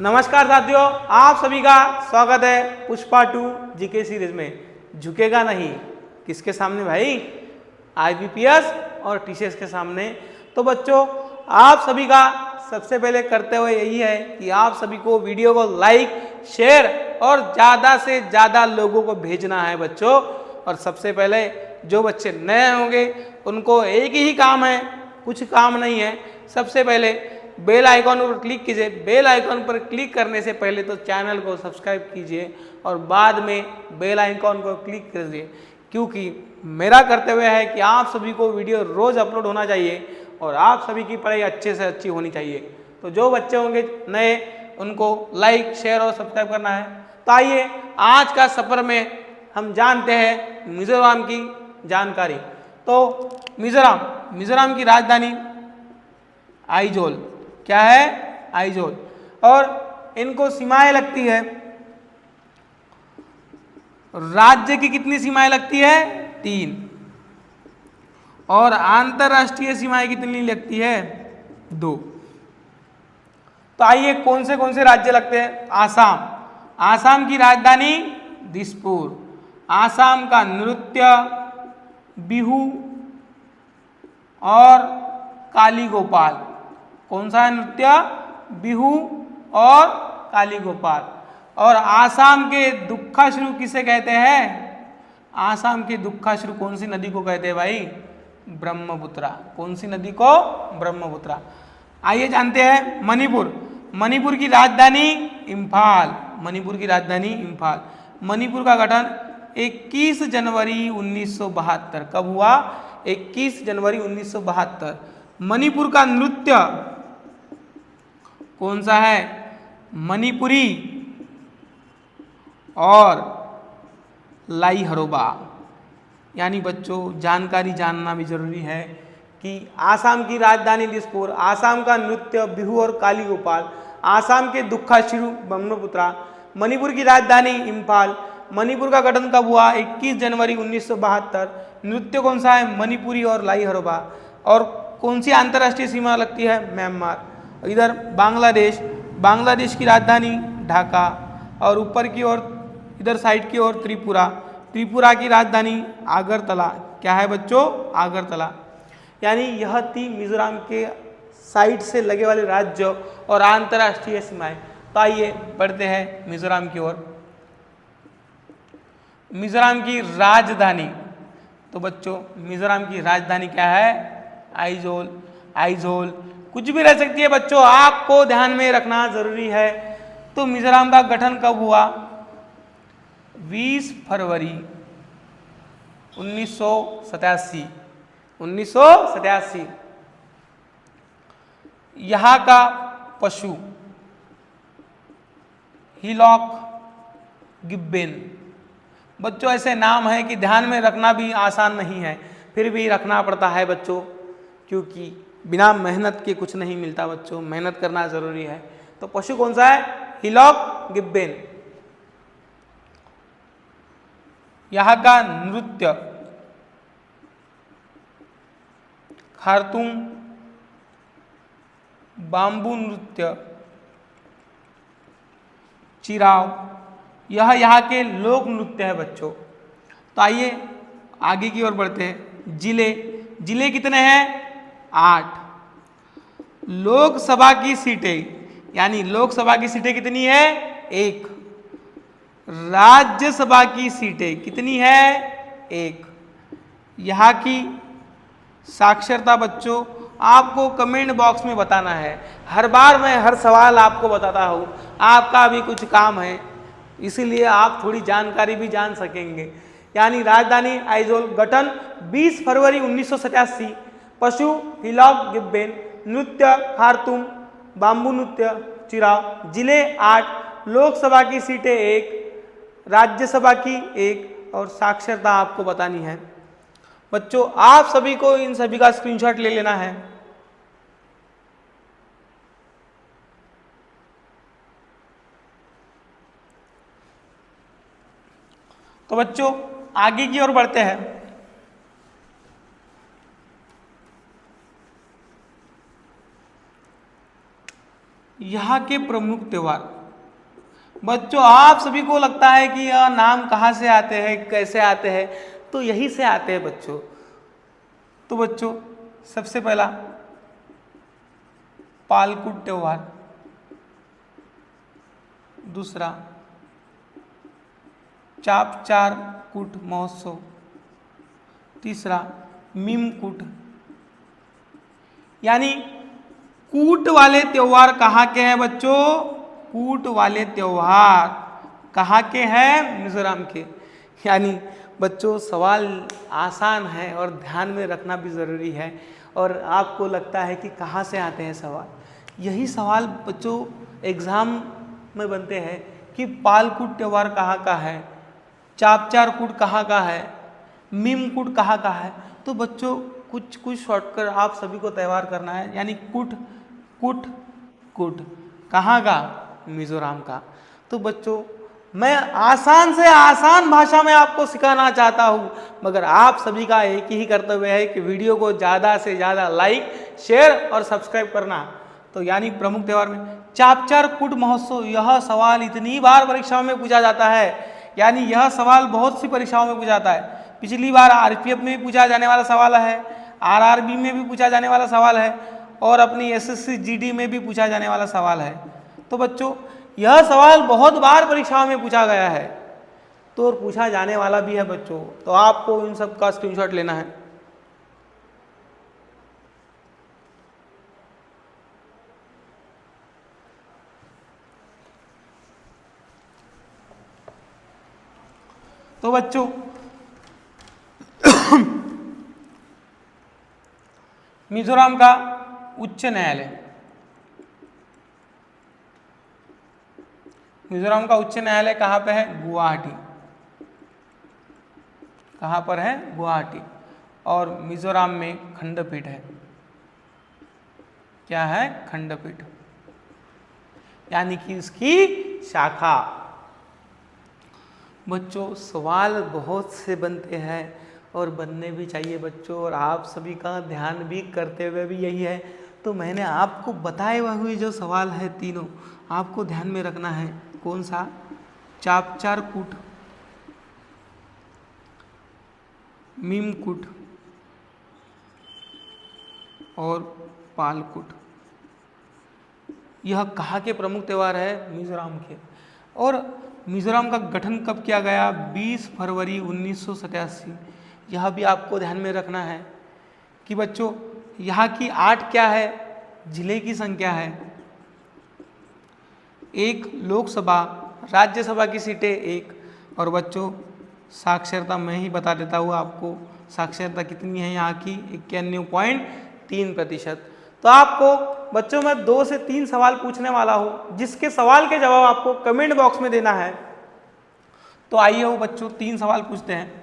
नमस्कार साथियों, आप सभी का स्वागत है पुष्पा 2 जीके सीरीज में। झुकेगा नहीं किसके सामने भाई? आईबीपीएस और टीसीएस के सामने। तो बच्चों, आप सभी का सबसे पहले करते हुए यही है कि आप सभी को वीडियो को लाइक, शेयर और ज़्यादा से ज़्यादा लोगों को भेजना है बच्चों। और सबसे पहले जो बच्चे नए होंगे उनको एक ही काम है, कुछ काम नहीं है। सबसे पहले बेल आइकॉन पर क्लिक कीजिए। बेल आइकॉन पर क्लिक करने से पहले तो चैनल को सब्सक्राइब कीजिए और बाद में बेल आइकॉन को क्लिक कीजिए, क्योंकि मेरा कर्तव्य है कि आप सभी को वीडियो रोज़ अपलोड होना चाहिए और आप सभी की पढ़ाई अच्छे से अच्छी होनी चाहिए। तो जो बच्चे होंगे नए उनको लाइक, शेयर और सब्सक्राइब करना है। तो आइए आज का सफ़र में हम जानते हैं मिजोरम की जानकारी। तो मिजोरम की राजधानी आइजोल। क्या है? आइजोल। और इनको सीमाएं लगती है, राज्य की कितनी सीमाएं लगती है? 3। और अंतरराष्ट्रीय सीमाएं कितनी लगती है? 2। तो आइए कौन से राज्य लगते हैं? आसाम की राजधानी दिसपुर। आसाम का नृत्य बिहू और काली गोपाल। कौन सा है नृत्य? बिहू और काली गोपाल। और आसाम के दुखाश्रु किसे कहते हैं? आसाम के दुखाश्रु कौन सी नदी को कहते हैं भाई? ब्रह्मपुत्रा। कौन सी नदी को? ब्रह्मपुत्रा। आइए जानते हैं मणिपुर की राजधानी इम्फाल। मणिपुर की राजधानी इम्फाल। मणिपुर का गठन 21 जनवरी 1972। कब हुआ? 21 जनवरी 1972। मणिपुर का नृत्य कौन सा है? मणिपुरी और लाई हरोबा। यानी बच्चों, जानकारी जानना भी जरूरी है कि आसाम की राजधानी दिसपुर, आसाम का नृत्य बिहू और काली गोपाल, आसाम के दुखाश्रु ब्रह्मपुत्रा, मणिपुर की राजधानी इम्फाल। मणिपुर का गठन कब हुआ? 21 जनवरी 1972। नृत्य कौन सा है? मणिपुरी और लाई हरोबा। और कौन सी अंतर्राष्ट्रीय सीमा लगती है? म्यांमार। इधर बांग्लादेश की राजधानी ढाका। और ऊपर की ओर इधर साइड की ओर त्रिपुरा की राजधानी आगरतला। क्या है बच्चों? आगरतला। यानी यह थी मिजोरम के साइड से लगे वाले राज्य और अंतर्राष्ट्रीय सीमाएं। तो आइए बढ़ते हैं मिजोरम की ओर। मिजोरम की राजधानी। तो बच्चों, मिजोरम की राजधानी क्या है? आइजोल। कुछ भी रह सकती है बच्चों, आपको ध्यान में रखना जरूरी है। तो मिजोरम का गठन कब हुआ? 20 फरवरी 1987। 1987। यहां का पशु हिलॉक गिब्बन। बच्चों, ऐसे नाम है कि ध्यान में रखना भी आसान नहीं है, फिर भी रखना पड़ता है बच्चों, क्योंकि बिना मेहनत के कुछ नहीं मिलता बच्चों। मेहनत करना जरूरी है। तो पशु कौन सा है? Hillock Gibbon. यहाँ का नृत्य खारतूम बाम्बू नृत्य, चिराव, यह यहाँ के लोक नृत्य है बच्चों। तो आइए आगे की ओर बढ़ते हैं। जिले कितने हैं? 8। लोकसभा की सीटें, यानी लोकसभा की सीटें कितनी है? 1। राज्यसभा की सीटें कितनी है? 1। यहाँ की साक्षरता बच्चों आपको कमेंट बॉक्स में बताना है। हर बार मैं हर सवाल आपको बताता हूँ, आपका भी कुछ काम है, इसीलिए आप थोड़ी जानकारी भी जान सकेंगे। यानी राजधानी आइजोल, गठन 20 फरवरी 1987, पशु हिलॉक गिब्बन, नृत्य खारतूम बाम्बू नृत्य चिराव, जिले 8, लोकसभा की सीटें 1, राज्यसभा की 1 और साक्षरता आपको बतानी है। बच्चों, आप सभी को इन सभी का स्क्रीनशॉट ले लेना है। तो बच्चों, आगे की ओर बढ़ते हैं। यहाँ के प्रमुख त्योहार। बच्चों आप सभी को लगता है कि यह नाम कहाँ से आते हैं, कैसे आते हैं, तो यही से आते हैं बच्चों। तो बच्चों सबसे पहला पालकुट त्योहार, दूसरा चापचार कूट महोत्सव, तीसरा मीमकूट। यानी कूट वाले त्योहार कहाँ के हैं बच्चों? कूट वाले त्योहार कहाँ के हैं? मिजोरम के। यानी बच्चों सवाल आसान है और ध्यान में रखना भी ज़रूरी है। और आपको लगता है कि कहाँ से आते हैं सवाल, यही सवाल बच्चों एग्ज़ाम में बनते हैं कि पालकुट त्योहार कहाँ का है, चापचार कूट कहाँ का है, मीमकूट कहाँ का है। तो बच्चों कुछ कुछ शॉर्टकट आप सभी को त्यौहार करना है। यानी कुट कुट कुट कहाँ का? मिजोरम का। तो बच्चों मैं आसान से आसान भाषा में आपको सिखाना चाहता हूँ, मगर आप सभी का एक ही कर्तव्य है कि वीडियो को ज़्यादा से ज़्यादा लाइक, शेयर और सब्सक्राइब करना। तो यानी प्रमुख त्योहार में चापचार कूट महोत्सव, यह सवाल इतनी बार परीक्षाओं में पूछा जाता है। यानी यह सवाल बहुत सी परीक्षाओं में पूछा जाता है। पिछली बार आरपीएफ में भी पूछा जाने वाला सवाल है, आरआरबी में भी पूछा जाने वाला सवाल है और अपनी एसएससी जीडी में भी पूछा जाने वाला सवाल है। तो बच्चों यह सवाल बहुत बार परीक्षाओं में पूछा गया है तो और पूछा जाने वाला भी है बच्चों। तो आपको इन सब का स्क्रीनशॉट लेना है। तो बच्चों मिजोरम का उच्च न्यायालय, मिजोरम का उच्च न्यायालय कहाँ पे है? गुवाहाटी। कहाँ पर है? गुवाहाटी। और मिजोरम में खंडपीठ है। क्या है? खंडपीठ, यानी कि इसकी शाखा। बच्चों सवाल बहुत से बनते हैं और बनने भी चाहिए बच्चों, और आप सभी का ध्यान भी करते हुए भी यही है। तो मैंने आपको बताए हुए जो सवाल है तीनों आपको ध्यान में रखना है। कौन सा? चापचार कूट, मीमकूट और पालकुट। यह कहाँ के प्रमुख त्योहार है? मिजोरम के। और मिजोरम का गठन कब किया गया? 20 फरवरी 1987। यह भी आपको ध्यान में रखना है कि बच्चों यहाँ की 8 क्या है? जिले की संख्या है। 1 लोकसभा, राज्यसभा की सीटें 1। और बच्चों साक्षरता मैं ही बता देता हूँ आपको, साक्षरता कितनी है यहाँ की? 91.3%। तो आपको बच्चों मैं 2 से 3 सवाल पूछने वाला हूँ, जिसके सवाल के जवाब आपको कमेंट बॉक्स में देना है। तो आइए वो बच्चों 3 सवाल पूछते हैं।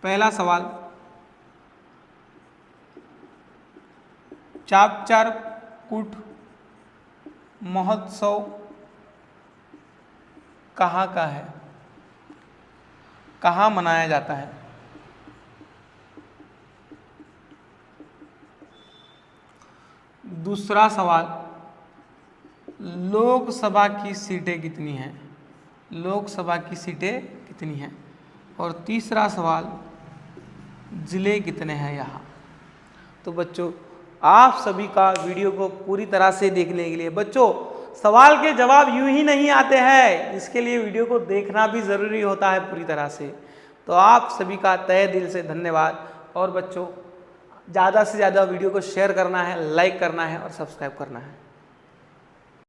पहला सवाल, चापचार कूट महोत्सव कहाँ का है? कहाँ मनाया जाता है? दूसरा सवाल, लोकसभा की सीटें कितनी हैं? लोकसभा की सीटें कितनी हैं? और तीसरा सवाल, जिले कितने हैं यहाँ? तो बच्चों आप सभी का वीडियो को पूरी तरह से देखने के लिए, बच्चों सवाल के जवाब यूं ही नहीं आते हैं, इसके लिए वीडियो को देखना भी ज़रूरी होता है पूरी तरह से। तो आप सभी का तहे दिल से धन्यवाद। और बच्चों ज़्यादा से ज़्यादा वीडियो को शेयर करना है, लाइक करना है और सब्सक्राइब करना है।